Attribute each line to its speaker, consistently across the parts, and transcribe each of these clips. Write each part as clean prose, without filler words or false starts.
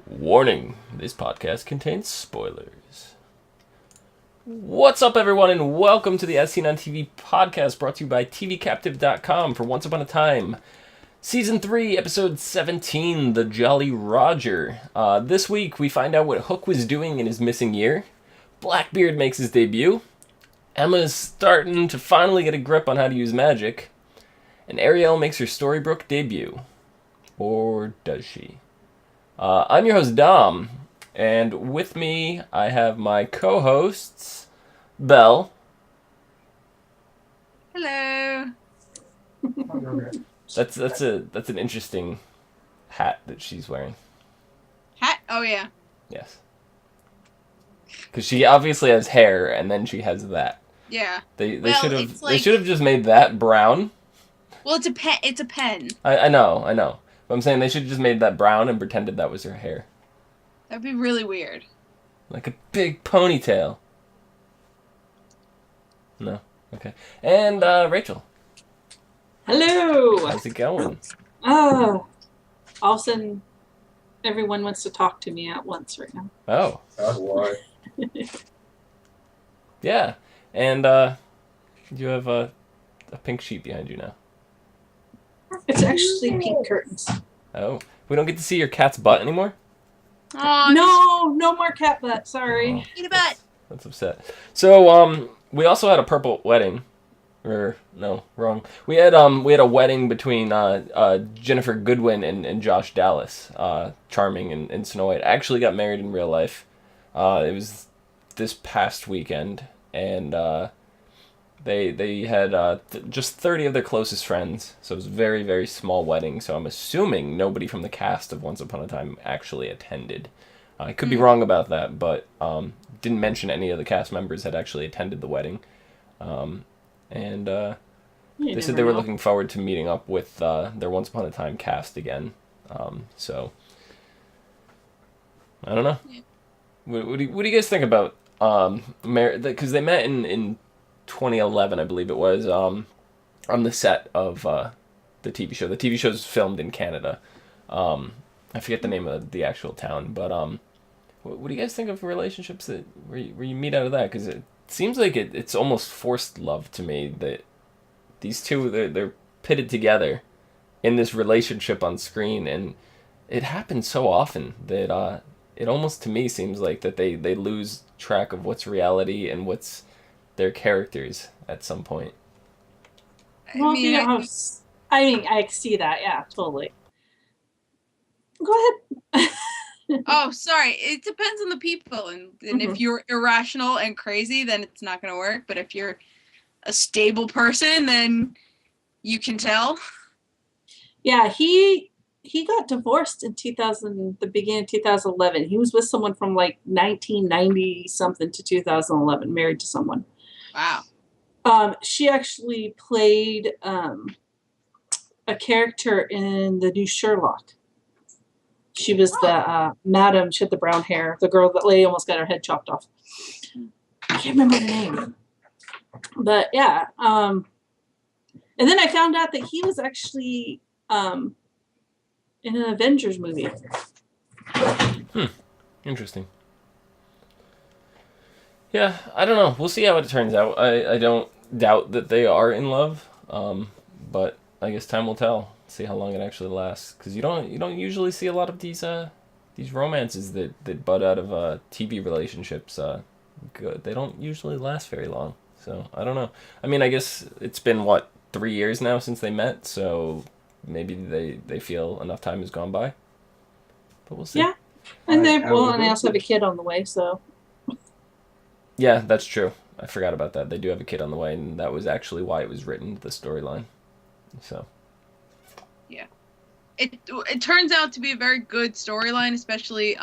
Speaker 1: Warning, this podcast contains spoilers. What's up, everyone, and welcome to the As Seen on TV podcast brought to you by TVCaptive.com for Once Upon a Time. Season 3, Episode 17, The Jolly Roger. This week, we find out what Hook was doing in his missing year. Blackbeard makes his debut. Emma's starting to finally get a grip on how to use magic. And Ariel makes her Storybrooke debut. Or does she? I'm your host, Dom, and with me, I have my co-hosts, Belle.
Speaker 2: Hello.
Speaker 1: That's an interesting hat that she's wearing.
Speaker 2: Hat? Oh, yeah.
Speaker 1: Yes. Because she obviously has hair, and then she has that.
Speaker 2: Yeah.
Speaker 1: They
Speaker 2: Well,
Speaker 1: should have
Speaker 2: it's
Speaker 1: they
Speaker 2: like-
Speaker 1: should have just made that brown.
Speaker 2: Well, it's a pen. It's a pen.
Speaker 1: I know. But I'm saying they should have just made that brown and pretended that was her hair.
Speaker 2: That'd be really weird.
Speaker 1: Like a big ponytail. No? Okay. And, Rachel.
Speaker 3: Hello!
Speaker 1: How's it going?
Speaker 3: Oh, all of a sudden, everyone wants to talk to me at once right now.
Speaker 1: Oh.
Speaker 4: That's why.
Speaker 1: Yeah. And, you have a pink sheet behind you now.
Speaker 3: It's actually pink curtains.
Speaker 1: Oh. We don't get to see your cat's butt anymore?
Speaker 2: Oh,
Speaker 3: No more cat butt, sorry.
Speaker 1: Oh.
Speaker 2: Eat a butt.
Speaker 1: That's upset. So, we also had a purple wedding. Or, no, wrong. We had a wedding between, Jennifer Goodwin and Josh Dallas. Charming and Snow White. Actually got married in real life. It was this past weekend. And, they had just 30 of their closest friends. So it was a very, very small wedding. So I'm assuming nobody from the cast of Once Upon a Time actually attended. I could be wrong about that, but didn't mention any of the cast members had actually attended the wedding. And they said they were looking forward to meeting up with their Once Upon a Time cast again. So, I don't know.
Speaker 2: Yeah.
Speaker 1: What do you guys think about because they met in 2011, I believe it was, on the set of the TV show. The TV show is filmed in Canada. I forget the name of the actual town, but what do you guys think of relationships where you meet out of that? Because it seems like it's almost forced love to me that these two, they're pitted together in this relationship on screen, and it happens so often that it almost to me seems like that they lose track of what's reality and what's their characters at some point.
Speaker 3: Well, I see that, yeah, totally. Go ahead.
Speaker 2: Oh, sorry. It depends on the people, and if you're irrational and crazy, then it's not going to work. But if you're a stable person, then you can tell.
Speaker 3: Yeah, he got divorced in the beginning of 2011. He was with someone from like 1990 something to 2011, married to someone.
Speaker 2: Wow.
Speaker 3: She actually played a character in the new Sherlock. She was the madam. She had the brown hair. The girl, that lady almost got her head chopped off. I can't remember her name. But yeah. And then I found out that he was actually in an Avengers movie.
Speaker 1: Interesting. Yeah, I don't know. We'll see how it turns out. I don't doubt that they are in love, but I guess time will tell. See how long it actually lasts, because you don't usually see a lot of these romances that bud out of TV relationships. Good. They don't usually last very long. So I don't know. I mean, I guess it's been 3 years now since they met, so maybe they feel enough time has gone by. But we'll see.
Speaker 3: Yeah, and they also have a kid on the way, so.
Speaker 1: Yeah, that's true. I forgot about that. They do have a kid on the way, and that was actually why it was written, the storyline. So.
Speaker 2: Yeah. It turns out to be a very good storyline, especially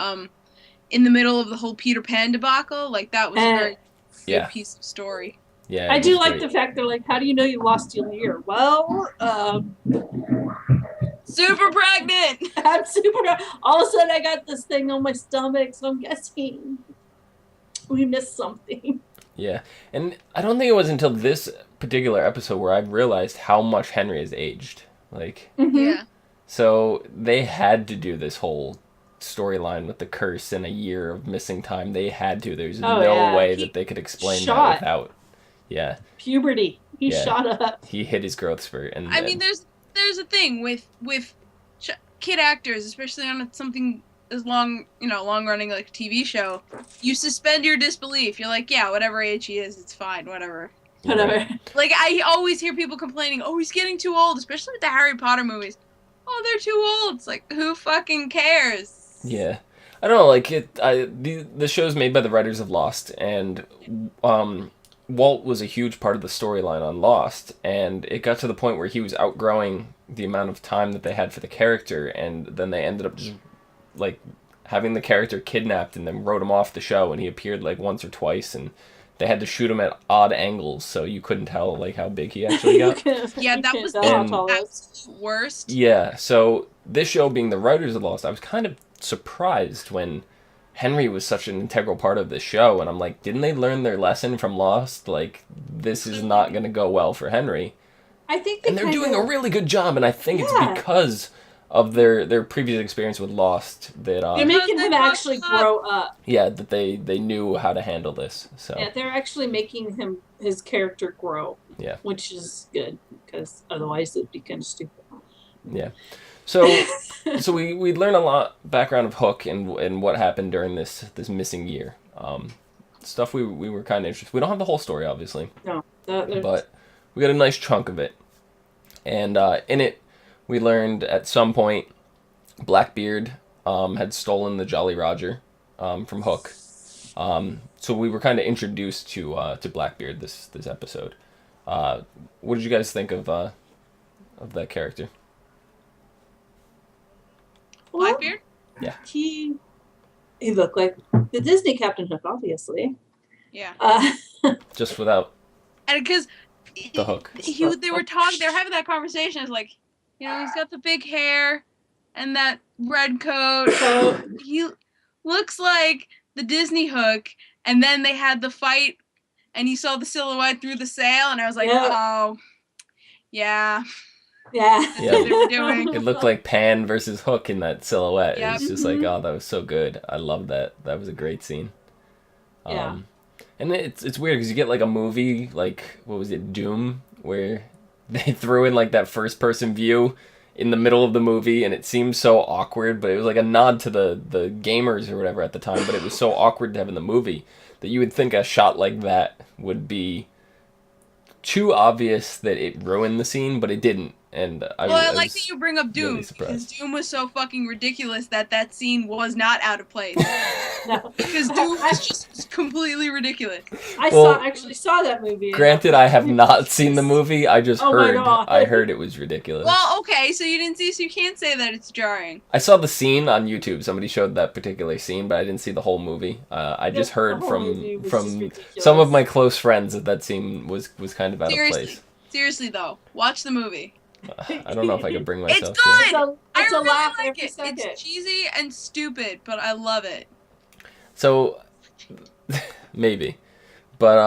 Speaker 2: in the middle of the whole Peter Pan debacle. Like, that was a very good piece of story.
Speaker 1: Yeah.
Speaker 3: I do like the fact they're like, how do you know you lost your ear? Well,
Speaker 2: Super pregnant!
Speaker 3: I'm super. All of a sudden, I got this thing on my stomach, so I'm guessing we missed something.
Speaker 1: Yeah, and I don't think it was until this particular episode where I realized how much Henry has aged. Like,
Speaker 2: Yeah.
Speaker 1: so they had to do this whole storyline with the curse and a year of missing time. They had to. There's
Speaker 3: Oh,
Speaker 1: no
Speaker 3: yeah.
Speaker 1: way
Speaker 3: He
Speaker 1: that they could explain that
Speaker 3: shot.
Speaker 1: without. Yeah.
Speaker 3: Puberty. He
Speaker 1: Yeah.
Speaker 3: shot up.
Speaker 1: He hit his growth spurt, and
Speaker 2: I mean, there's a thing with kid actors, especially on something as long running like a TV show. You suspend your disbelief. You're like, yeah, whatever age he is, it's fine, whatever.
Speaker 3: Whatever.
Speaker 1: Right.
Speaker 2: Like, I always hear people complaining, oh, he's getting too old, especially with the Harry Potter movies. Oh, they're too old. It's like, who fucking cares?
Speaker 1: Yeah. I don't know, like, the show's made by the writers of Lost, and Walt was a huge part of the storyline on Lost, and it got to the point where he was outgrowing the amount of time that they had for the character, and then they ended up just, like, having the character kidnapped and then wrote him off the show, and he appeared, like, once or twice, and they had to shoot him at odd angles, so you couldn't tell, like, how big he actually got.
Speaker 2: Yeah, that was the absolute worst.
Speaker 1: Yeah, so this show being the writers of Lost, I was kind of surprised when Henry was such an integral part of the show, and I'm like, didn't they learn their lesson from Lost? Like, this is not going to go well for Henry.
Speaker 3: I think
Speaker 1: they're doing a really good job, and I think it's because of their previous experience with Lost that
Speaker 3: they're making him actually grow up.
Speaker 1: Yeah, that they knew how to handle this. So
Speaker 3: yeah, they're actually making his character grow.
Speaker 1: Yeah,
Speaker 3: which is good because otherwise it'd be kind of stupid.
Speaker 1: Yeah. So we learn a lot background of Hook and what happened during this missing year. Stuff we were kind of interested. We don't have the whole story, obviously.
Speaker 3: No,
Speaker 1: but we got a nice chunk of it. And in it, we learned at some point Blackbeard had stolen the Jolly Roger from Hook. So we were kind of introduced to Blackbeard this episode. What did you guys think of that character?
Speaker 2: Blackbeard?
Speaker 1: Yeah.
Speaker 3: He looked like the Disney Captain Hook, obviously.
Speaker 2: Yeah.
Speaker 1: Just without.
Speaker 2: And because
Speaker 1: the Hook.
Speaker 2: They were having that conversation. It's like, he's got the big hair and that red coat. So he looks like the Disney Hook. And then they had the fight, and you saw the silhouette through the sail, and I was like, oh, yeah.
Speaker 3: Yeah.
Speaker 2: That's what they were doing.
Speaker 1: It looked like Pan versus Hook in that silhouette.
Speaker 2: Yep.
Speaker 1: It's just like, oh, that was so good. I love that. That was a great scene.
Speaker 3: Yeah.
Speaker 1: And it's weird because you get like a movie, like, what was it, Doom, where they threw in like that first person view in the middle of the movie, and it seemed so awkward, but it was like a nod to the gamers or whatever at the time, but it was so awkward to have in the movie that you would think a shot like that would be too obvious that it ruined the scene, but it didn't. And I
Speaker 2: like that you bring up Doom,
Speaker 1: really
Speaker 2: because Doom was so fucking ridiculous that scene was not out of place.
Speaker 3: No.
Speaker 2: Because Doom was just completely ridiculous.
Speaker 3: I actually saw that movie.
Speaker 1: Granted, I have not seen the movie. I just heard it was ridiculous.
Speaker 2: Well, okay, so you didn't see, so you can't say that it's jarring.
Speaker 1: I saw the scene on YouTube. Somebody showed that particular scene, but I didn't see the whole movie. I just heard from some of my close friends that scene was kind of out of place.
Speaker 2: Seriously, though, watch the movie.
Speaker 1: I don't know if I could bring myself
Speaker 2: it's good.
Speaker 1: to it.
Speaker 2: I really like it. It's cheesy and stupid, but I love it.
Speaker 1: So maybe, but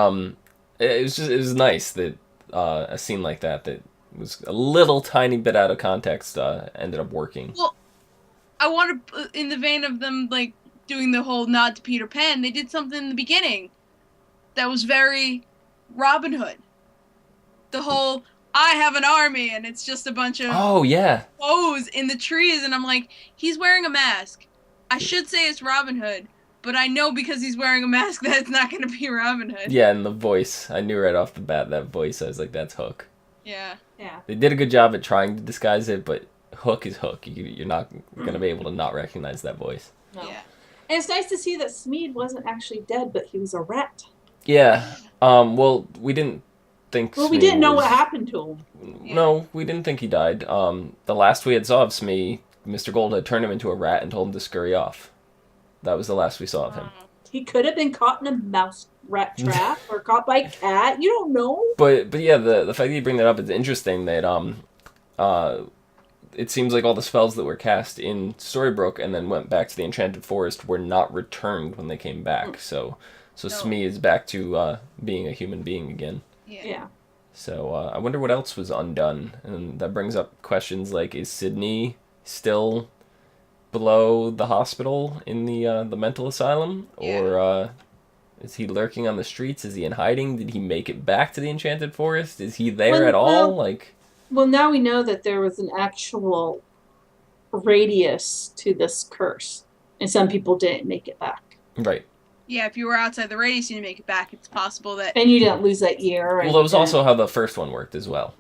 Speaker 1: it was nice that a scene like that was a little tiny bit out of context ended up working.
Speaker 2: Well, I want to, in the vein of them like doing the whole nod to Peter Pan, they did something in the beginning that was very Robin Hood. The whole, I have an army, and it's just a bunch of clothes in the trees, and I'm like, he's wearing a mask. I should say it's Robin Hood, but I know because he's wearing a mask that it's not going to be Robin Hood.
Speaker 1: Yeah, and the voice, I knew right off the bat that voice. I was like, that's Hook.
Speaker 2: Yeah.
Speaker 1: They did a good job at trying to disguise it, but Hook is Hook. You're not going to be able to not recognize that voice.
Speaker 3: No. Yeah. And it's nice to see that Smead wasn't actually dead, but he was a rat.
Speaker 1: Yeah. Well, we didn't think.
Speaker 3: Well, we didn't know what happened to him.
Speaker 1: No, we didn't think he died. The last we had saw of Smee, Mr. Gold had turned him into a rat and told him to scurry off. That was the last we saw of him.
Speaker 3: He could have been caught in a mouse rat trap or caught by a cat. You don't know.
Speaker 1: But yeah, the fact that you bring that up is interesting. That it seems like all the spells that were cast in Storybrooke and then went back to the Enchanted Forest were not returned when they came back. So Smee is back to being a human being again.
Speaker 3: Yeah.
Speaker 1: So I wonder what else was undone, and that brings up questions like: is Sydney still below the hospital in the mental asylum,
Speaker 2: Yeah.
Speaker 1: or is he lurking on the streets? Is he in hiding? Did he make it back to the Enchanted Forest? Is he there at all? Like,
Speaker 3: well, now we know that there was an actual radius to this curse, and some people didn't make it back.
Speaker 1: right.
Speaker 2: Yeah, if you were outside the radius and you make it back, it's possible that.
Speaker 3: And you didn't lose that year.
Speaker 1: Well, that was also how the first one worked as well.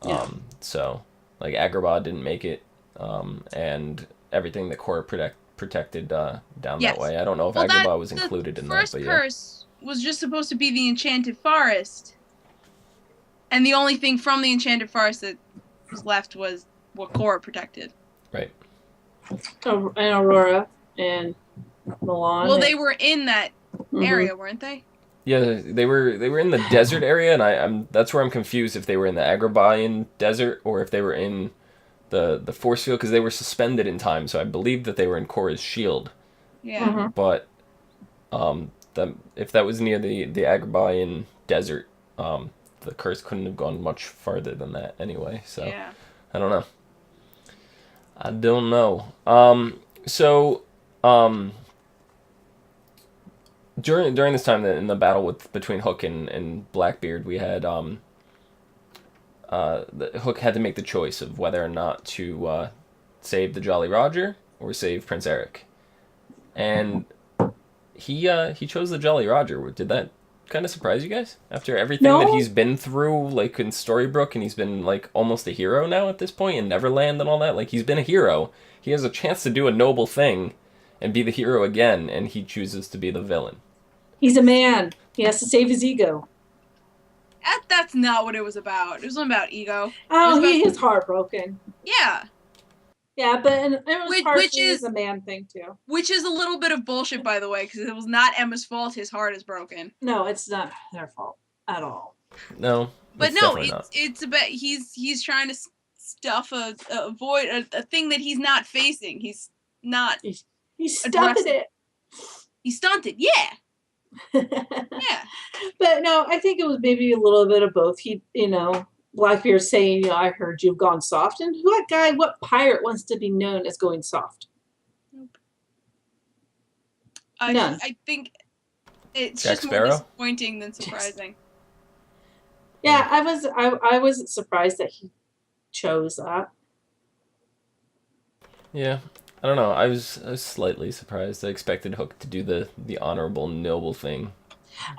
Speaker 3: Yeah.
Speaker 1: So, like, Agrabah didn't make it, and everything that Korra protected down
Speaker 2: Yes.
Speaker 1: that way. I don't know if
Speaker 2: Well,
Speaker 1: Agrabah was included in that,
Speaker 2: first
Speaker 1: but yeah.
Speaker 2: curse was just supposed to be the Enchanted Forest, and the only thing from the Enchanted Forest that was left was what Korra protected.
Speaker 1: Right.
Speaker 3: And Aurora and Milan.
Speaker 2: Well, they were in that
Speaker 3: Mhm.
Speaker 2: area, weren't they?
Speaker 1: Yeah, they were in the desert area, and I'm that's where I'm confused if they were in the Agrabayan desert or if they were in the force field, because they were suspended in time. So I believe that they were in Korra's shield.
Speaker 2: Yeah.
Speaker 3: Mhm.
Speaker 1: But if that was near the Agrabayan desert, the curse couldn't have gone much farther than that anyway. So
Speaker 2: Yeah.
Speaker 1: I don't know. During this time in the battle between Hook and Blackbeard, we had Hook had to make the choice of whether or not to save the Jolly Roger or save Prince Eric, and he chose the Jolly Roger. Did that kind of surprise you guys after everything that he's been through, like in Storybrooke, and he's been like almost a hero now at this point in Neverland and all that? Like, he's been a hero. He has a chance to do a noble thing and be the hero again, and he chooses to be the villain.
Speaker 3: He's a man. He has to save his ego.
Speaker 2: That's not what it was about. It was about ego.
Speaker 3: Oh,
Speaker 2: It was
Speaker 3: he is heartbroken.
Speaker 2: Yeah.
Speaker 3: Yeah, but it was partially
Speaker 2: is
Speaker 3: a man thing too.
Speaker 2: Which is a little bit of bullshit, by the way, because it was not Emma's fault. His heart is broken.
Speaker 3: No, it's not their fault at all.
Speaker 1: No,
Speaker 2: but no, it's about he's trying to stuff a void, a thing that he's not facing. He's not.
Speaker 3: He stunted it.
Speaker 2: He stunted, yeah. Yeah.
Speaker 3: But no, I think it was maybe a little bit of both. He, Blackbeard saying, I heard you've gone soft. And what pirate wants to be known as going soft?
Speaker 2: Nope.
Speaker 3: None.
Speaker 2: I think it's
Speaker 1: Jack
Speaker 2: just
Speaker 1: Sparrow?
Speaker 2: more disappointing than surprising.
Speaker 3: Yeah, I wasn't surprised that he chose that.
Speaker 1: Yeah, I don't know. I was slightly surprised. I expected Hook to do the honorable, noble thing.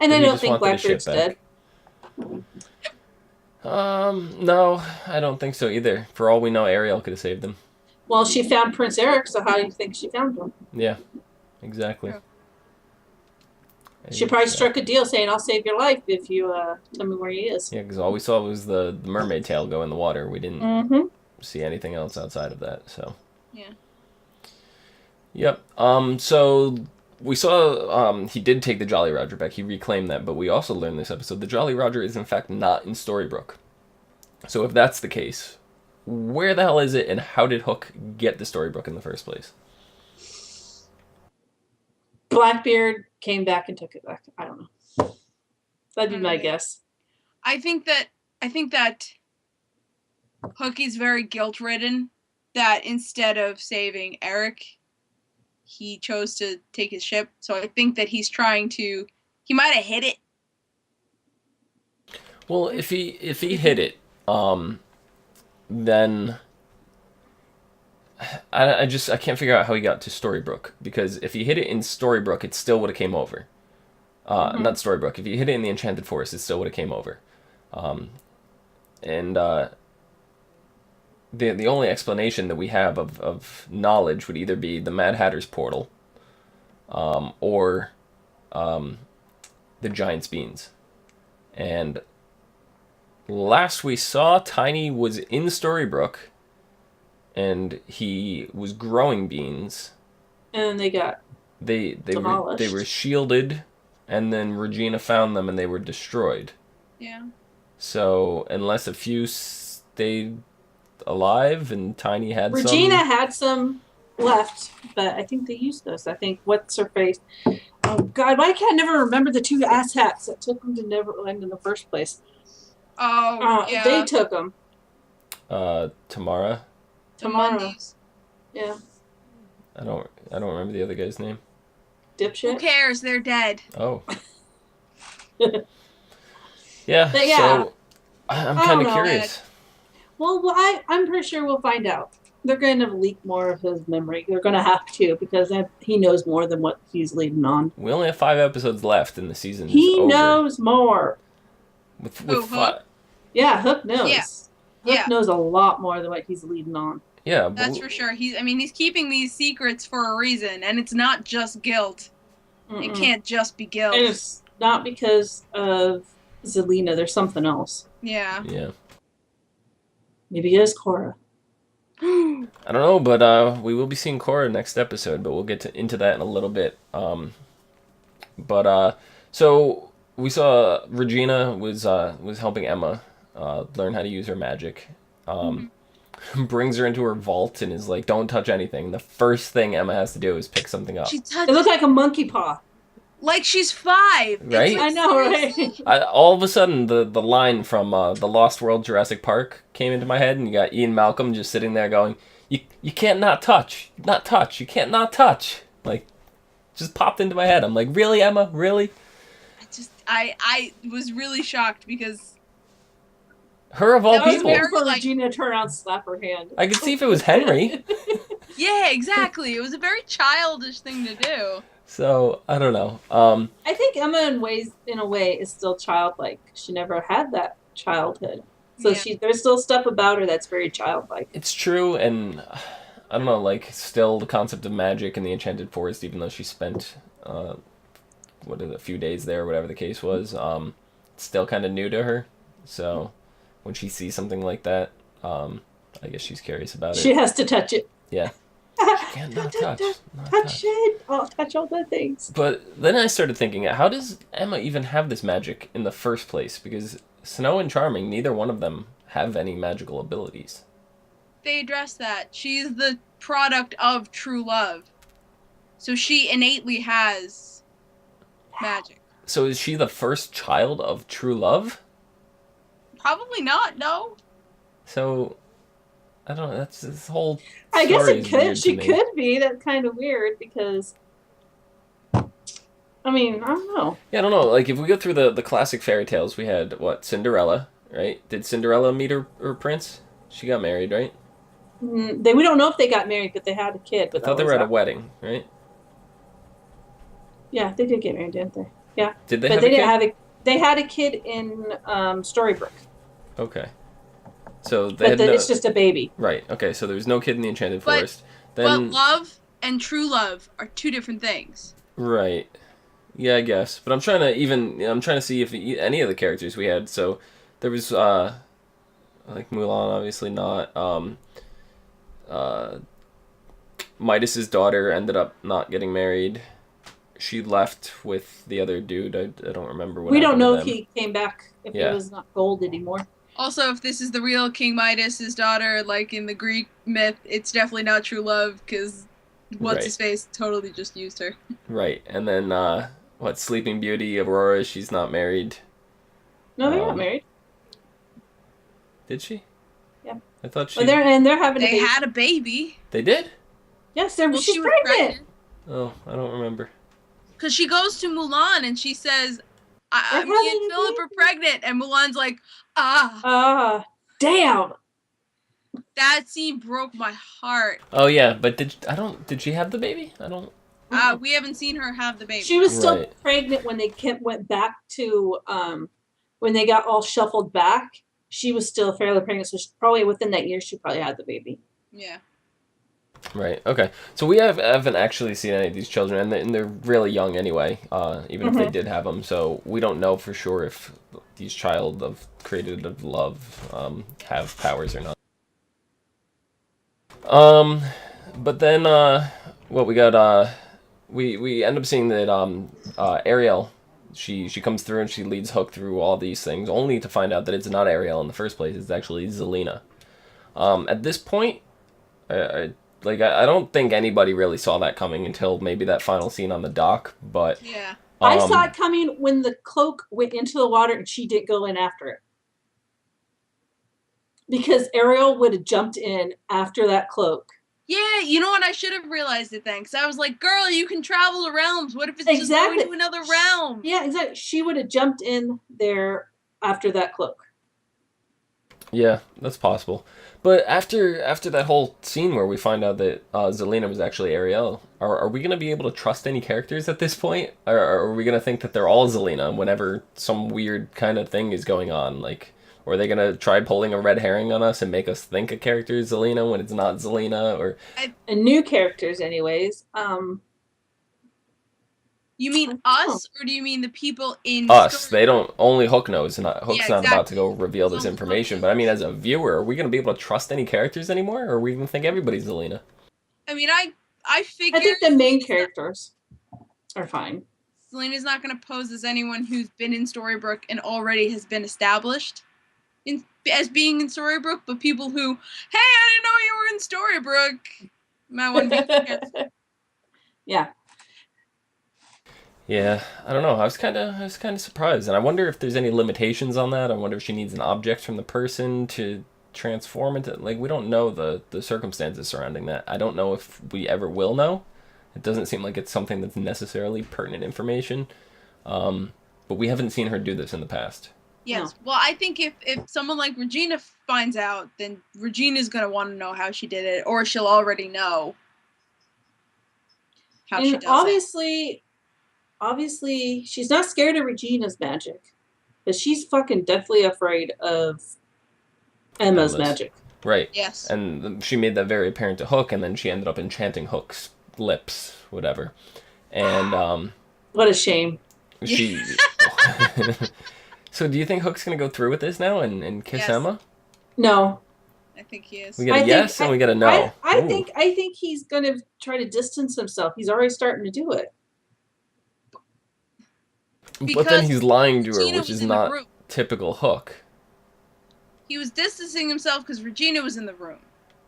Speaker 3: And I don't think Blackbeard's dead.
Speaker 1: No, I don't think so either. For all we know, Ariel could have saved him.
Speaker 3: Well, she found Prince Eric, so how do you think she found him?
Speaker 1: Yeah, exactly.
Speaker 2: Yeah.
Speaker 3: She probably struck a deal saying, I'll save your life if you tell me where he is.
Speaker 1: Yeah, because all we saw was the mermaid tail go in the water. We didn't see anything else outside of that, so.
Speaker 2: Yeah.
Speaker 1: Yep. So we saw he did take the Jolly Roger back. He reclaimed that, but we also learned this episode the Jolly Roger is in fact not in Storybrooke. So if that's the case, where the hell is it, and how did Hook get the Storybrooke in the first place?
Speaker 3: Blackbeard came back and took it back. I don't know. That'd be my guess.
Speaker 2: I think that Hook is very guilt-ridden. That instead of saving Eric, he chose to take his ship. So I think that he's trying to. He might have hit it.
Speaker 1: Well, if he hit it, then I can't figure out how he got to Storybrooke, because if he hit it in Storybrooke, it still would have came over. Not Storybrooke. If you hit it in the Enchanted Forest, it still would have came over. The only explanation that we have of knowledge would either be the Mad Hatter's portal, or the Giant's beans. And last we saw, Tiny was in Storybrooke, and he was growing beans.
Speaker 3: And they got
Speaker 1: they
Speaker 3: demolished.
Speaker 1: were shielded, and then Regina found them and they were destroyed.
Speaker 2: Yeah.
Speaker 1: So unless a few stayed alive and Tiny had
Speaker 3: Regina had some left, but I think they used those. I think what's her face? Oh God, why can't I never remember the two asshats that took them to Neverland in the first place?
Speaker 2: Oh, yeah.
Speaker 3: They took them.
Speaker 1: Tamara.
Speaker 2: The Mundies.
Speaker 3: Yeah.
Speaker 1: I don't remember the other guy's name.
Speaker 2: Who
Speaker 3: Dipshit.
Speaker 2: cares? They're dead.
Speaker 1: Oh. Yeah.
Speaker 3: But yeah.
Speaker 1: So I'm
Speaker 3: I
Speaker 1: kind
Speaker 3: don't
Speaker 1: of
Speaker 3: know.
Speaker 1: curious.
Speaker 3: Well, I'm pretty sure we'll find out. They're going to leak more of his memory. They're going to have to because he knows more than what he's leading on.
Speaker 1: We only have 5 episodes left, and the season is
Speaker 3: He
Speaker 1: over.
Speaker 3: knows more.
Speaker 1: With
Speaker 2: Hook?
Speaker 3: Yeah, Hook knows.
Speaker 2: Yeah.
Speaker 3: Hook
Speaker 2: Yeah.
Speaker 3: knows a lot more than what he's leading on.
Speaker 1: Yeah,
Speaker 2: That's for sure. He's keeping these secrets for a reason, and it's not just guilt.
Speaker 3: Mm-mm.
Speaker 2: It can't just be guilt.
Speaker 3: And it's not because of Zelina. There's something else.
Speaker 2: Yeah.
Speaker 1: Yeah.
Speaker 3: Maybe it is Cora.
Speaker 1: I don't know, but we will be seeing Cora next episode, but we'll get into that in a little bit. So we saw Regina was helping Emma learn how to use her magic. Brings her into her vault and is like, "Don't touch anything." The first thing Emma has to do is pick something up.
Speaker 3: It looks like a monkey paw.
Speaker 2: Like she's 5.
Speaker 1: Right?
Speaker 3: I know, right?
Speaker 1: All of a sudden, the line from the Lost World Jurassic Park came into my head, and you got Ian Malcolm just sitting there going, "You can't not touch, you can't not touch." Like, just popped into my head. I'm like, really, Emma, really?
Speaker 2: I was really shocked because
Speaker 1: Her of all
Speaker 2: That was
Speaker 1: people.
Speaker 2: very-
Speaker 3: For Regina to turn around and slap her hand.
Speaker 1: I could see if it was Henry.
Speaker 2: yeah, exactly. It was a very childish thing to do.
Speaker 1: So I don't know.
Speaker 3: I think Emma, in a way, is still childlike. She never had that childhood, so
Speaker 2: Yeah.
Speaker 3: there's still stuff about her that's very childlike.
Speaker 1: It's true, and I don't know. Like, still the concept of magic in the Enchanted Forest, even though she spent a few days there, whatever the case was, it's still kind of new to her. So when she sees something like that, I guess she's curious about it.
Speaker 3: She has to touch it.
Speaker 1: Yeah. She can't not touch. Not
Speaker 3: Touch it. I'll touch all the things.
Speaker 1: But then I started thinking, how does Emma even have this magic in the first place? Because Snow and Charming, neither one of them have any magical abilities.
Speaker 2: They address that. She's the product of true love. So she innately has magic.
Speaker 1: So is she the first child of true love?
Speaker 2: Probably not, no.
Speaker 1: So, I don't know, that's this whole
Speaker 3: I guess
Speaker 1: story
Speaker 3: it
Speaker 1: is
Speaker 3: could.
Speaker 1: weird
Speaker 3: She
Speaker 1: to me.
Speaker 3: could be. That's kind of weird because. I mean, I don't know.
Speaker 1: Yeah, I don't know. Like, if we go through the classic fairy tales, we had, Cinderella, right? Did Cinderella meet her prince? She got married, right?
Speaker 3: We don't know if they got married, but they had a kid.
Speaker 1: I
Speaker 3: But
Speaker 1: thought they were at a wedding, right?
Speaker 3: Yeah, they did get married, didn't they? Yeah.
Speaker 1: Did they
Speaker 3: But
Speaker 1: have
Speaker 3: they
Speaker 1: a kid?
Speaker 3: didn't have a. They had a kid in Storybrooke,
Speaker 1: Okay. So they had
Speaker 3: it's just a baby.
Speaker 1: Right, okay, so there was no kid in the Enchanted
Speaker 2: But-
Speaker 1: Forest. Then,
Speaker 2: But love and true love are 2 different things.
Speaker 1: right. Yeah, I guess. But I'm trying to see if any of the characters we had. So there was like Mulan, obviously not. Midas's daughter ended up not getting married. She left with the other dude. I don't remember what.
Speaker 3: We don't
Speaker 1: happened
Speaker 3: know
Speaker 1: to
Speaker 3: if
Speaker 1: them.
Speaker 3: he came back. If
Speaker 1: Yeah.
Speaker 3: he was not gold anymore.
Speaker 2: Also, if this is the real King Midas's daughter, like in the Greek myth, it's definitely not true love because what's-his-face totally just used her.
Speaker 1: Right, and then Sleeping Beauty, Aurora. She's not married.
Speaker 3: No, they got married.
Speaker 1: Did she?
Speaker 3: Yeah.
Speaker 1: I thought she.
Speaker 3: But they're having.
Speaker 2: They
Speaker 3: a baby.
Speaker 2: had a baby.
Speaker 1: They did?
Speaker 3: Yes,
Speaker 2: Well,
Speaker 3: she's
Speaker 2: she was
Speaker 3: pregnant.
Speaker 1: Oh, I don't remember.
Speaker 2: Because she goes to Mulan and she says,
Speaker 3: We're
Speaker 2: me and
Speaker 3: having a
Speaker 2: Philip are
Speaker 3: baby."
Speaker 2: pregnant. And Mulan's like, ah.
Speaker 3: Damn.
Speaker 2: That scene broke my heart.
Speaker 1: Oh yeah, but did she have the baby? I don't.
Speaker 2: We haven't seen her have the baby.
Speaker 3: She was still
Speaker 1: Right.
Speaker 3: pregnant when they went back to when they got all shuffled back. She was still fairly pregnant, so probably within that year she probably had the baby.
Speaker 2: Yeah.
Speaker 1: Right. Okay. So we haven't actually seen any of these children, and they're really young anyway. Even if they did have them, so we don't know for sure if these created of love have powers or not. But then what we got? We end up seeing that Ariel, she comes through and she leads Hook through all these things, only to find out that it's not Ariel in the first place. It's actually Zelina. At this point, I don't think anybody really saw that coming until maybe that final scene on the dock. But
Speaker 2: Yeah.
Speaker 3: I saw it coming when the cloak went into the water and she didn't go in after it. Because Ariel would have jumped in after that cloak
Speaker 2: Yeah, you know what? I should have realized it then, because I was like, girl, you can travel to realms. What if it's just going to another realm?
Speaker 3: Yeah, exactly. She would have jumped in there after that cloak.
Speaker 1: Yeah, that's possible. But after that whole scene where we find out that Zelina was actually Ariel, are we going to be able to trust any characters at this point? Or are we going to think that they're all Zelina whenever some weird kind of thing is going on? Like, or are they going to try pulling a red herring on us and make us think a character is Zelina when it's not Zelina? Or
Speaker 3: And new characters, anyways.
Speaker 2: You mean us, or do you mean the people in
Speaker 1: us?
Speaker 2: Storybrooke?
Speaker 1: They don't. Only Hook knows. Hook's
Speaker 2: Yeah,
Speaker 1: not about to
Speaker 2: exactly.
Speaker 1: go reveal this information. But I mean, as a viewer, are we going to be able to trust any characters anymore? Or are we going to think everybody's Zelina?
Speaker 2: I mean, I figure...
Speaker 3: I think the main characters are fine.
Speaker 2: Zelina's not going to pose as anyone who's been in Storybrooke and already has been established as being in Storybrooke, but people who, hey, I didn't know you were in Storybrooke, might want to be careful.
Speaker 3: Yeah.
Speaker 1: Yeah, I don't know. I was kind of surprised, and I wonder if there's any limitations on that. I wonder if she needs an object from the person to transform into. Like, we don't know the circumstances surrounding that. I don't know if we ever will know. It doesn't seem like it's something that's necessarily pertinent information. But we haven't seen her do this in the past.
Speaker 2: Yes. Well, I think if someone like Regina finds out, then Regina's going to want to know how she did it, or she'll already know how she does
Speaker 3: it. Obviously, she's not scared of Regina's magic, but she's fucking deathly afraid of Emma's magic.
Speaker 1: Right.
Speaker 2: Yes.
Speaker 1: And she made that very apparent to Hook, and then she ended up enchanting Hook's lips, whatever. And
Speaker 3: what a shame.
Speaker 1: She. So, do you think Hook's gonna go through with this now and kiss Emma?
Speaker 3: No.
Speaker 2: I think he is.
Speaker 1: We get a yes and we get a no.
Speaker 3: I think he's gonna try to distance himself. He's already starting to do it.
Speaker 1: But then he's lying to her, which is not typical Hook.
Speaker 2: He was distancing himself because Regina was in the room.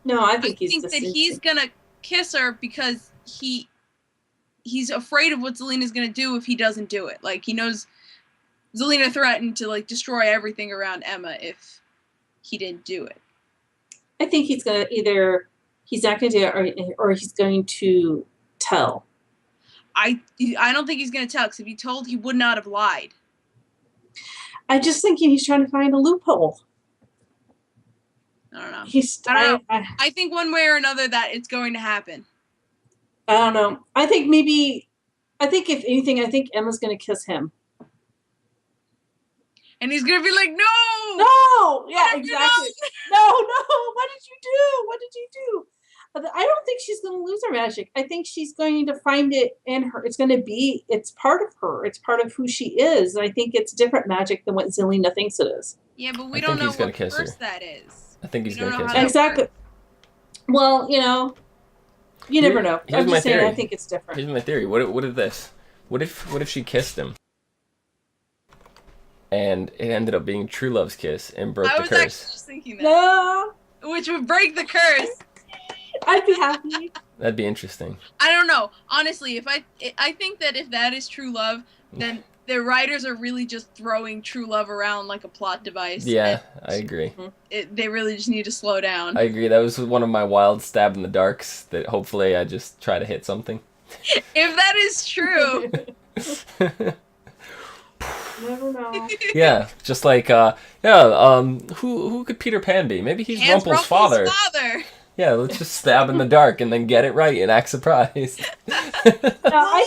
Speaker 3: No, I think
Speaker 2: that he's gonna kiss her because he's afraid of what Zelina's gonna do if he doesn't do it. Like, he knows Zelina threatened to like destroy everything around Emma if he didn't do it.
Speaker 3: I think he's gonna he's not gonna do it or he's going to tell.
Speaker 2: I don't think he's going to tell, because if he told, he would not have lied.
Speaker 3: I'm just thinking he's trying to find a loophole.
Speaker 2: I don't know. I think one way or another that it's going to happen.
Speaker 3: I don't know. I think if anything, I think Emma's going to kiss him.
Speaker 2: And he's going to be like, no!
Speaker 3: No! Yeah, exactly. No! What did you do? What did you do? I don't think she's going to lose her magic. I think she's going to find it in her. It's part of her. It's part of who she is. And I think it's different magic than what Zelina thinks it is.
Speaker 2: Yeah, but we don't know what curse that is.
Speaker 1: I think he's going to kiss her.
Speaker 3: Exactly. Well, you never know. I'm just saying I think it's different.
Speaker 1: Here's my theory. What if this? What if she kissed him? And it ended up being True Love's kiss and broke the curse.
Speaker 2: I was actually just thinking that.
Speaker 3: No!
Speaker 2: Which would break the curse.
Speaker 3: I'd be happy.
Speaker 1: That'd be interesting.
Speaker 2: I don't know. Honestly, I think that if that is true love, then the writers are really just throwing true love around like a plot device.
Speaker 1: Yeah, I agree.
Speaker 2: They really just need to slow down.
Speaker 1: I agree. That was one of my wild stab in the darks that hopefully I just try to hit something.
Speaker 2: If that is true.
Speaker 3: Never know.
Speaker 1: Yeah, just like who could Peter Pan be? Maybe he's Rumpel's father. Yeah, let's just stab in the dark and then get it right and act surprised.
Speaker 3: I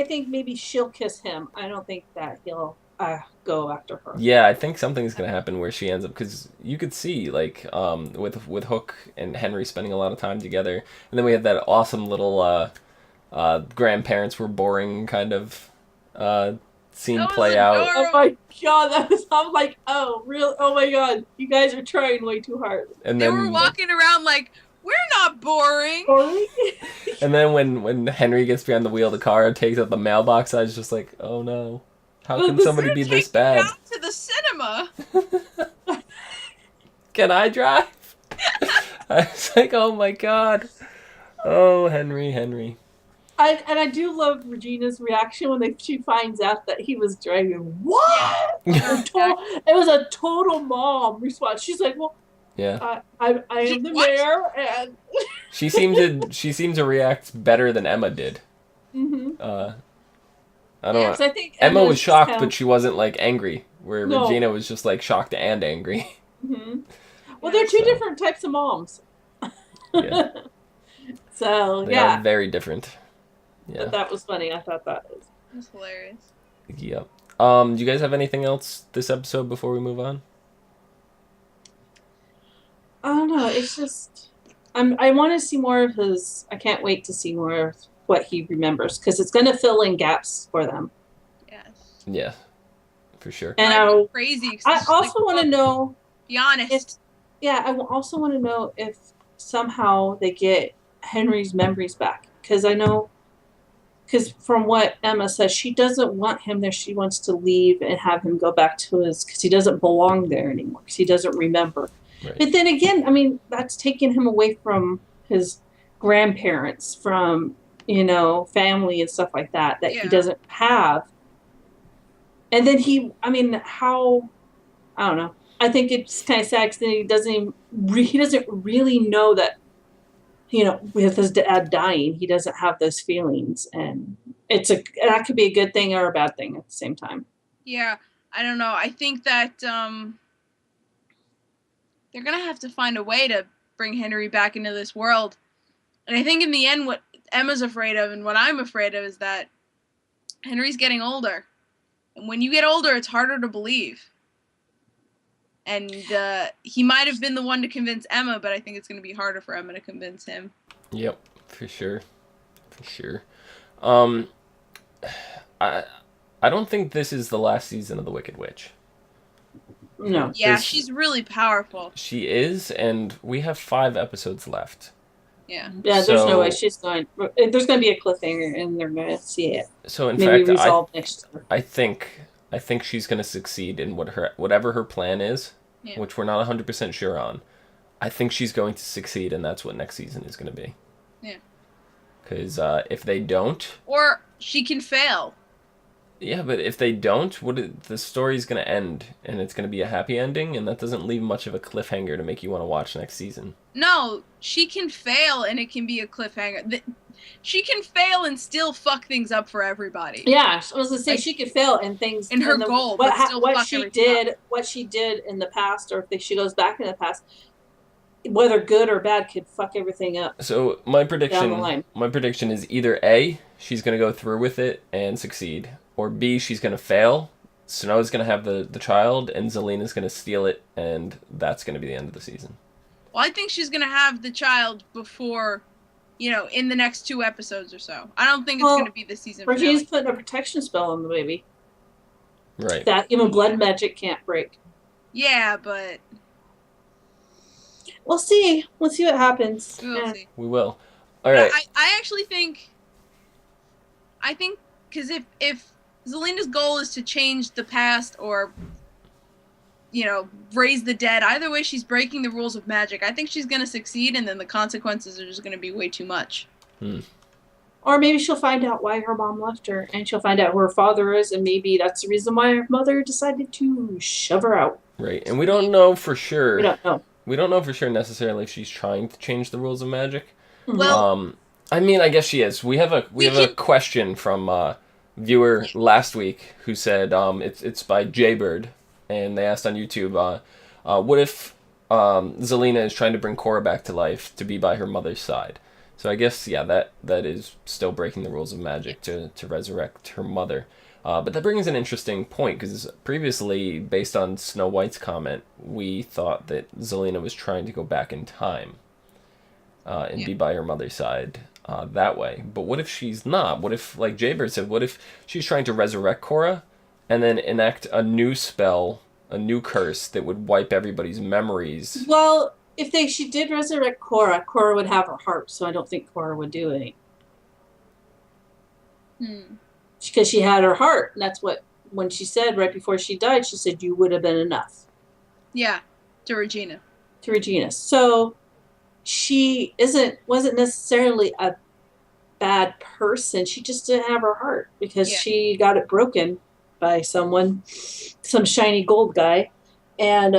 Speaker 3: think maybe she'll kiss him. I don't think that he'll go after her.
Speaker 1: Yeah, I think something's gonna happen where she ends up, because you could see like with Hook and Henry spending a lot of time together, and then we had that awesome little grandparents were boring kind of scene play out.
Speaker 3: Oh my god, I'm like, oh my god, you guys are trying way too hard.
Speaker 1: And
Speaker 2: they
Speaker 1: then
Speaker 2: were walking around like, we're not boring.
Speaker 1: And then when Henry gets behind the wheel of the car and takes out the mailbox, I was just like, oh no, how can somebody be this bad?
Speaker 2: Out to the cinema.
Speaker 1: Can I drive? I was like, oh my god, oh Henry.
Speaker 3: I do love Regina's reaction when she finds out that he was driving. What? It was a total mom response. She's like, well,
Speaker 1: Yeah.
Speaker 3: I am the
Speaker 2: What?
Speaker 3: mayor, and
Speaker 1: She seemed to react better than Emma did.
Speaker 3: mm-hmm.
Speaker 1: I don't know.
Speaker 3: So I think
Speaker 1: Emma was
Speaker 3: Emma's just
Speaker 1: shocked,
Speaker 3: kind
Speaker 1: but
Speaker 3: of
Speaker 1: she wasn't like angry. Where
Speaker 3: no.
Speaker 1: Regina was just like shocked and angry.
Speaker 3: Mm-hmm. Well,
Speaker 2: Yeah.
Speaker 3: they're two
Speaker 1: So.
Speaker 3: different types of moms.
Speaker 1: Yeah.
Speaker 3: So
Speaker 1: They are
Speaker 3: yeah,
Speaker 1: very different. Yeah.
Speaker 3: but that was funny. I thought that was.
Speaker 2: That's hilarious.
Speaker 1: Yep. Do you guys have anything else this episode before we move on?
Speaker 3: I don't know. It's just I want to see more of his. I can't wait to see more of what he remembers because it's going to fill in gaps for them.
Speaker 2: Yes.
Speaker 1: Yeah, for sure.
Speaker 3: And
Speaker 2: Drive me crazy. 'Cause
Speaker 3: I
Speaker 2: it's just
Speaker 3: also
Speaker 2: like,
Speaker 3: want to
Speaker 2: look,
Speaker 3: know
Speaker 2: be honest.
Speaker 3: I also want to know if somehow they get Henry's memories back because I know. Because from what Emma says, she doesn't want him there. She wants to leave and have him go back to his, because he doesn't belong there anymore, because he doesn't remember.
Speaker 1: Right.
Speaker 3: But then again, I mean, that's taking him away from his grandparents, from, family and stuff like that he
Speaker 2: Yeah.
Speaker 3: doesn't have. And then I don't know. I think it's kind of sad because then he doesn't really know that, with his dad dying, he doesn't have those feelings, and that could be a good thing or a bad thing at the same time.
Speaker 2: Yeah. I don't know. I think that they're gonna have to find a way to bring Henry back into this world. And I think in the end, what Emma's afraid of and what I'm afraid of is that Henry's getting older. And when you get older, it's harder to believe. And he might have been the one to convince Emma, but I think it's going to be harder for Emma to convince him.
Speaker 1: Yep, for sure. I don't think this is the last season of The Wicked Witch.
Speaker 3: No.
Speaker 2: Yeah, she's really powerful.
Speaker 1: She is, and we have 5 episodes left.
Speaker 2: Yeah.
Speaker 3: Yeah, there's no way she's going. There's going to be a cliffhanger, and they're going to see it.
Speaker 1: So in
Speaker 3: Maybe
Speaker 1: fact,
Speaker 3: resolve next year.
Speaker 1: I think she's going to succeed in whatever her plan is, which we're not 100% sure on. I think she's going to succeed, and that's what next season is going to be.
Speaker 2: Yeah.
Speaker 1: Because if they don't,
Speaker 2: or she can fail.
Speaker 1: Yeah, but if they don't, the story's going to end, and it's going to be a happy ending, and that doesn't leave much of a cliffhanger to make you want to watch next season.
Speaker 2: No, she can fail, and it can be a cliffhanger. She can fail and still fuck things up for everybody.
Speaker 3: Yeah, I was going to say, she could fail in things.
Speaker 2: In her goal, but still fuck everything up.
Speaker 3: What she did in the past, or if she goes back in the past, whether good or bad, could fuck everything up.
Speaker 1: So my
Speaker 3: Down the line.
Speaker 1: prediction is either A, she's going to go through with it and succeed, or B, she's going to fail. Snow's going to have the child, and Zelina's going to steal it, and that's going to be the end of the season.
Speaker 2: Well, I think she's going to have the child before, in the next 2 episodes or so. I don't think it's going to be the season finale.
Speaker 3: Regina's putting a protection spell on the baby.
Speaker 1: Right.
Speaker 3: That even blood magic can't break.
Speaker 2: Yeah, but...
Speaker 3: We'll see. We'll see what happens.
Speaker 2: We'll see.
Speaker 1: We will. All right.
Speaker 2: I actually think... because if Zelina's goal is to change the past or, raise the dead, either way she's breaking the rules of magic. I think she's going to succeed, and then the consequences are just going to be way too much.
Speaker 3: Or maybe she'll find out why her mom left her, and she'll find out who her father is, and maybe that's the reason why her mother decided to shove her out.
Speaker 1: Right, and we don't know for sure.
Speaker 3: We don't know.
Speaker 1: We don't know for sure necessarily if she's trying to change the rules of magic.
Speaker 2: Well,
Speaker 1: I mean, I guess she is. We have a question from viewer last week who said it's by Jaybird, and they asked on YouTube, what if Zelina is trying to bring Cora back to life to be by her mother's side? So I guess that is still breaking the rules of magic to resurrect her mother. But that brings an interesting point, because previously, based on Snow White's comment, we thought that Zelina was trying to go back in time and be by her mother's side that way. But what if she's not? What if, like Jaybird said, what if she's trying to resurrect Cora and then enact a new spell, a new curse that would wipe everybody's memories?
Speaker 3: Well, if she did resurrect Cora, Cora would have her heart, so I don't think Cora would do it. Because she had her heart, and that's what, when she said right before she died, she said, you would have been enough.
Speaker 2: Yeah, to Regina.
Speaker 3: So she wasn't necessarily a bad person. She just didn't have her heart because she got it broken by some shiny gold guy. And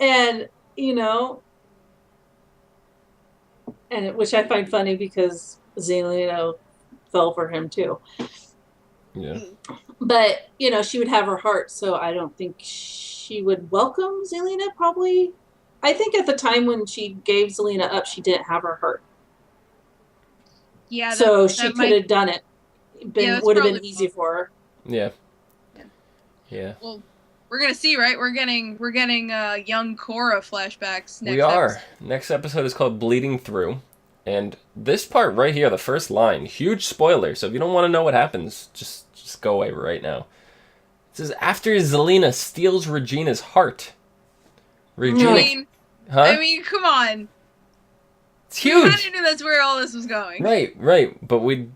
Speaker 3: and you know, and which I find funny because Zelina fell for him too.
Speaker 1: Yeah.
Speaker 3: But you know, she would have her heart, so I don't think she would welcome Zelina. Probably, I think at the time when she gave Zelina up, she didn't have her heart,
Speaker 2: Yeah,
Speaker 3: so she
Speaker 2: that
Speaker 3: could
Speaker 2: might.
Speaker 3: have done it.
Speaker 2: Yeah,
Speaker 3: Would have been
Speaker 2: probably
Speaker 3: easy for her.
Speaker 1: Yeah.
Speaker 2: Yeah.
Speaker 1: Yeah.
Speaker 2: Well, we're gonna see, right? We're getting young Korra flashbacks next
Speaker 1: We are.
Speaker 2: episode.
Speaker 1: Next episode is called Bleeding Through. And this part right here, the first line, huge spoiler. So if you don't want to know what happens, just go away right now. It says, after Zelina steals Regina's heart. Regina... Huh?
Speaker 2: I mean, come on.
Speaker 1: It's
Speaker 2: We kind
Speaker 1: huge!
Speaker 2: of knew that's where all this was going.
Speaker 1: Right. But we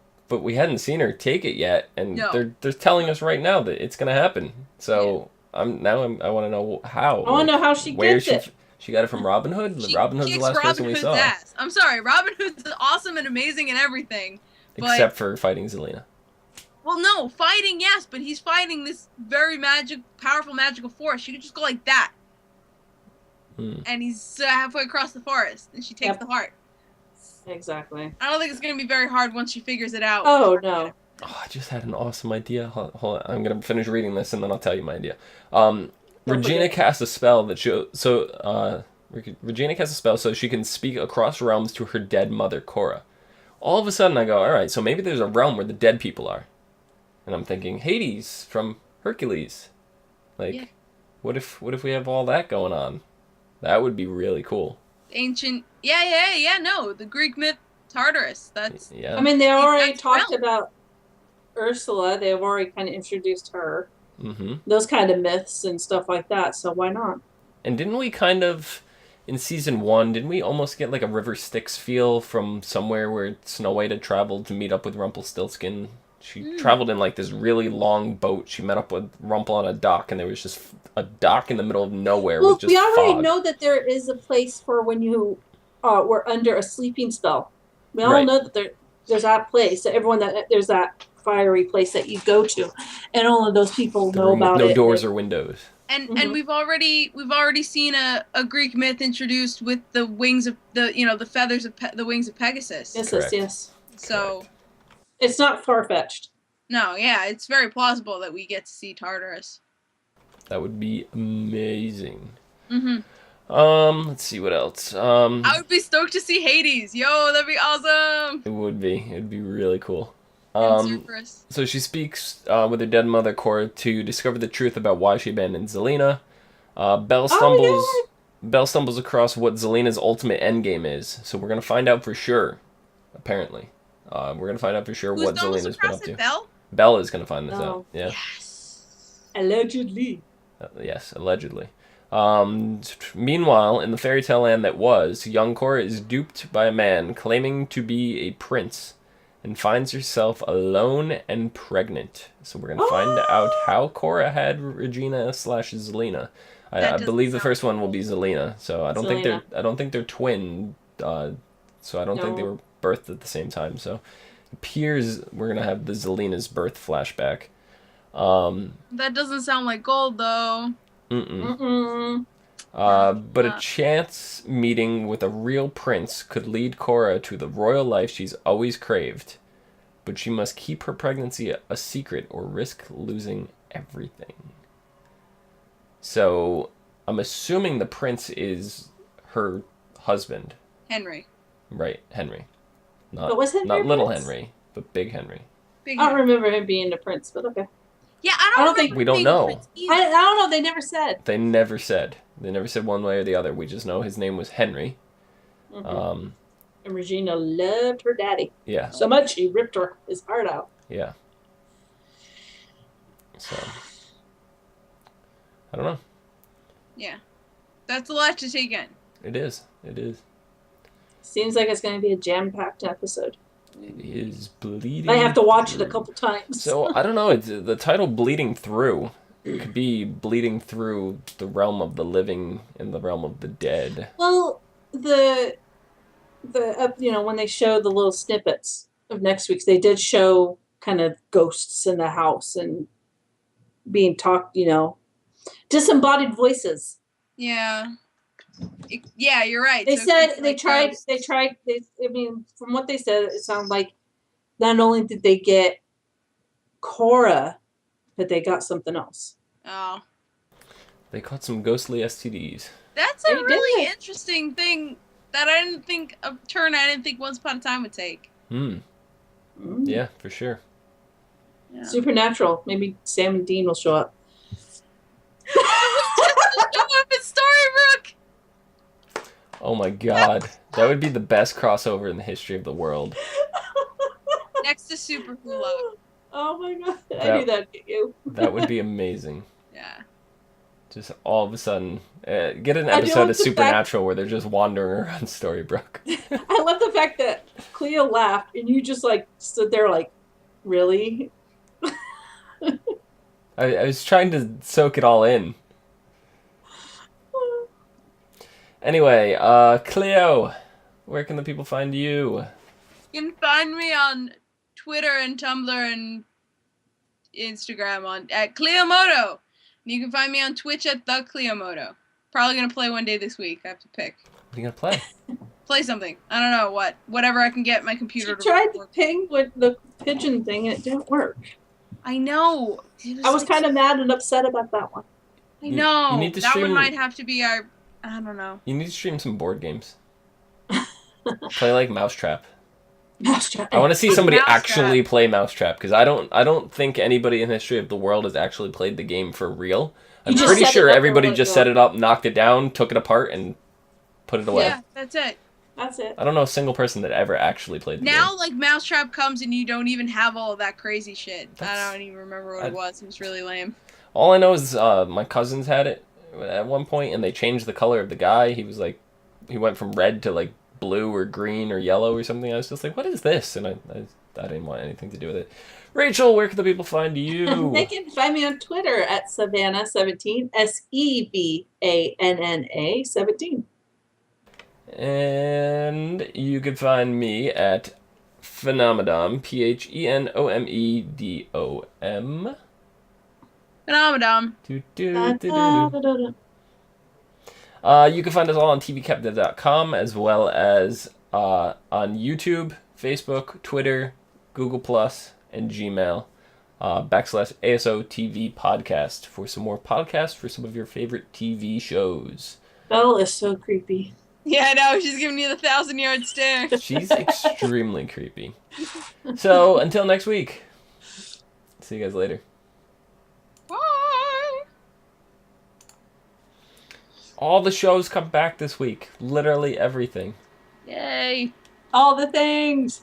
Speaker 1: hadn't seen her take it yet. And
Speaker 2: No.
Speaker 1: they're telling us right now that it's going to happen. So I want to know how.
Speaker 3: I want to know how she
Speaker 1: Where
Speaker 3: gets it.
Speaker 1: She got it from Robin Hood?
Speaker 2: She
Speaker 1: Robin Hood's the
Speaker 2: kicks
Speaker 1: last
Speaker 2: Robin
Speaker 1: person we
Speaker 2: Hood's
Speaker 1: saw.
Speaker 2: ass. I'm sorry, Robin Hood's awesome and amazing and everything. But,
Speaker 1: Except for fighting Zelina.
Speaker 2: well, no, fighting, yes, but he's fighting this very powerful magical force. She could just go like that. And he's halfway across the forest, and she takes the heart.
Speaker 3: Exactly.
Speaker 2: I don't think it's going to be very hard once she figures it out.
Speaker 3: Oh, no.
Speaker 1: Oh, I just had an awesome idea. Hold on. I'm going to finish reading this, and then I'll tell you my idea. Regina casts a spell that Regina casts a spell so she can speak across realms to her dead mother, Korra. All of a sudden, I go, all right, so maybe there's a realm where the dead people are. And I'm thinking, Hades from Hercules. Like, what if we have all that going on? That would be really cool.
Speaker 2: Ancient, no, the Greek myth Tartarus. That's
Speaker 1: yeah.
Speaker 3: I mean, they already talked about Ursula. They've already kind of introduced her.
Speaker 1: Mm-hmm.
Speaker 3: Those kind of myths and stuff like that. So why not?
Speaker 1: And didn't we kind of, in season 1, didn't we almost get like a River Styx feel from somewhere where Snow White had traveled to meet up with Rumpelstiltskin? She traveled in like this really long boat. She met up with Rumpel on a dock, and there was just a dock in the middle of nowhere with just
Speaker 3: we already
Speaker 1: fog.
Speaker 3: know that there is a place for when you were under a sleeping spell. We all know that there's that place. There's that fiery place that you go to, and all of those people know about it.
Speaker 1: No doors or windows.
Speaker 2: And we've already seen a Greek myth introduced with the wings of the feathers of the wings of Pegasus.
Speaker 3: Yes.
Speaker 2: So
Speaker 3: it's not far fetched.
Speaker 2: No, yeah, it's very plausible that we get to see Tartarus.
Speaker 1: That would be amazing. Let's see what else.
Speaker 2: I would be stoked to see Hades. Yo, that'd be awesome.
Speaker 1: It would be. It'd be really cool. So she speaks with her dead mother, Korra, to discover the truth about why she abandoned Zelina. Belle stumbles across what Zelina's ultimate endgame is. So we're gonna find out for sure. Apparently, we're gonna find out for sure what Zelina's been up to. Belle is gonna find this out. Yeah.
Speaker 3: Yes. Allegedly.
Speaker 1: Yes, allegedly. Meanwhile, in the fairy tale land that was, young Korra is duped by a man claiming to be a prince, and finds herself alone and pregnant. So we're gonna find out how Korra had Regina / Zelina. I believe the first one will be Zelina. So I don't think they're twin. So I don't think they were birthed at the same time. So it appears we're gonna have the Zelina's birth flashback.
Speaker 2: That doesn't sound like gold though.
Speaker 1: But a chance meeting with a real prince could lead Korra to the royal life she's always craved. But she must keep her pregnancy a secret or risk losing everything. So, I'm assuming the prince is her husband.
Speaker 2: Henry.
Speaker 1: Right, Henry.
Speaker 3: But was Henry
Speaker 1: not little
Speaker 3: prince?
Speaker 1: Henry, but big Henry.
Speaker 3: I don't remember him being the prince, but okay.
Speaker 2: Yeah, I don't think
Speaker 1: we don't know.
Speaker 3: I don't know. They never said.
Speaker 1: They never said one way or the other. We just know his name was Henry.
Speaker 3: And Regina loved her daddy.
Speaker 1: Yeah.
Speaker 3: So much he ripped his heart out.
Speaker 1: Yeah. So I don't know.
Speaker 2: Yeah. That's a lot to take in.
Speaker 1: It is.
Speaker 3: Seems like it's going to be a jam-packed episode.
Speaker 1: It is bleeding.
Speaker 3: I have to watch it a couple times.
Speaker 1: So I don't know. It's the title "Bleeding Through." It could be bleeding through the realm of the living and the realm of the dead.
Speaker 3: Well, the when they show the little snippets of next week's, they did show kind of ghosts in the house and being talked, disembodied voices.
Speaker 2: Yeah. Yeah, you're right.
Speaker 3: They
Speaker 2: So it
Speaker 3: said
Speaker 2: could be
Speaker 3: they
Speaker 2: like
Speaker 3: tried.
Speaker 2: ghosts.
Speaker 3: From what they said, it sounded like not only did they get Cora, but they got something else.
Speaker 2: Oh.
Speaker 1: They caught some ghostly STDs.
Speaker 2: That's a
Speaker 3: They
Speaker 2: really
Speaker 3: did.
Speaker 2: interesting thing that I didn't think Once Upon a Time would take.
Speaker 1: Yeah, for sure.
Speaker 2: Yeah.
Speaker 3: Supernatural. Maybe Sam and Dean will show up.
Speaker 2: Show up in Storybrooke!
Speaker 1: Oh my god. That would be the best crossover in the history of the world.
Speaker 2: Next to Super Hula.
Speaker 3: Oh my god. I knew that'd get you.
Speaker 1: That would be amazing.
Speaker 2: Yeah.
Speaker 1: Just all of a sudden, get an
Speaker 3: I do
Speaker 1: episode
Speaker 3: like
Speaker 1: of
Speaker 3: the
Speaker 1: Supernatural where they're just wandering around Storybrooke.
Speaker 3: I love the fact that Cleo laughed and you just like stood there like, really?
Speaker 1: I was trying to soak it all in. Anyway, Clio, where can the people find you?
Speaker 2: You can find me on Twitter and Tumblr and Instagram at Cleomoto. And you can find me on Twitch at the Cleomoto. Probably gonna play one day this week. I have to pick.
Speaker 1: What are you gonna play?
Speaker 2: Play something. I don't know what. Whatever I can get my computer
Speaker 3: She
Speaker 2: to
Speaker 3: tried the
Speaker 2: work.
Speaker 3: ping with the pigeon thing. It didn't work.
Speaker 2: I know.
Speaker 3: I was kind of mad and upset about that one.
Speaker 2: I know.
Speaker 1: You need to
Speaker 2: that one
Speaker 1: stream-
Speaker 2: might have to be our. I don't know.
Speaker 1: You need to stream some board games. Play like Mousetrap.
Speaker 3: Mousetrap.
Speaker 1: I want to see somebody
Speaker 2: Mousetrap.
Speaker 1: actually play Mousetrap because I don't think anybody in the history of the world has actually played the game for real. I'm
Speaker 3: You just
Speaker 1: pretty
Speaker 3: set it
Speaker 1: sure
Speaker 3: up
Speaker 1: everybody
Speaker 3: and let it
Speaker 1: just
Speaker 3: go.
Speaker 1: set it up, knocked it down, took it apart, and put it away.
Speaker 2: Yeah, that's it.
Speaker 3: That's it.
Speaker 1: I don't know a single person that ever actually played the
Speaker 2: Now,
Speaker 1: game.
Speaker 2: like, Mousetrap comes and you don't even have all of that crazy shit.
Speaker 1: That's-
Speaker 2: I don't even remember what it was. It was really lame.
Speaker 1: All I know is my cousins had it at one point, and they changed the color of the guy. He was like, he went from red to like blue or green or yellow or something. I was just like, what is this? And I didn't want anything to do with it. Rachel, where can the people find you?
Speaker 3: They can find me on Twitter at Savannah17, SEVANNA 17.
Speaker 1: And you can find me at Phenomedom, PHENOMEDOM.
Speaker 2: Phenomenon.
Speaker 1: You can find us all on tvcapdev.com as well as on YouTube, Facebook, Twitter, Google Plus, and Gmail. /ASOTV podcast for some more podcasts for some of your favorite TV shows.
Speaker 3: Belle is so creepy.
Speaker 2: Yeah, I know. She's giving you the 1,000-yard stare.
Speaker 1: She's extremely creepy. So, until next week. See you guys later.
Speaker 2: Bye.
Speaker 1: All the shows come back this week. Literally everything.
Speaker 2: Yay.
Speaker 3: All the things.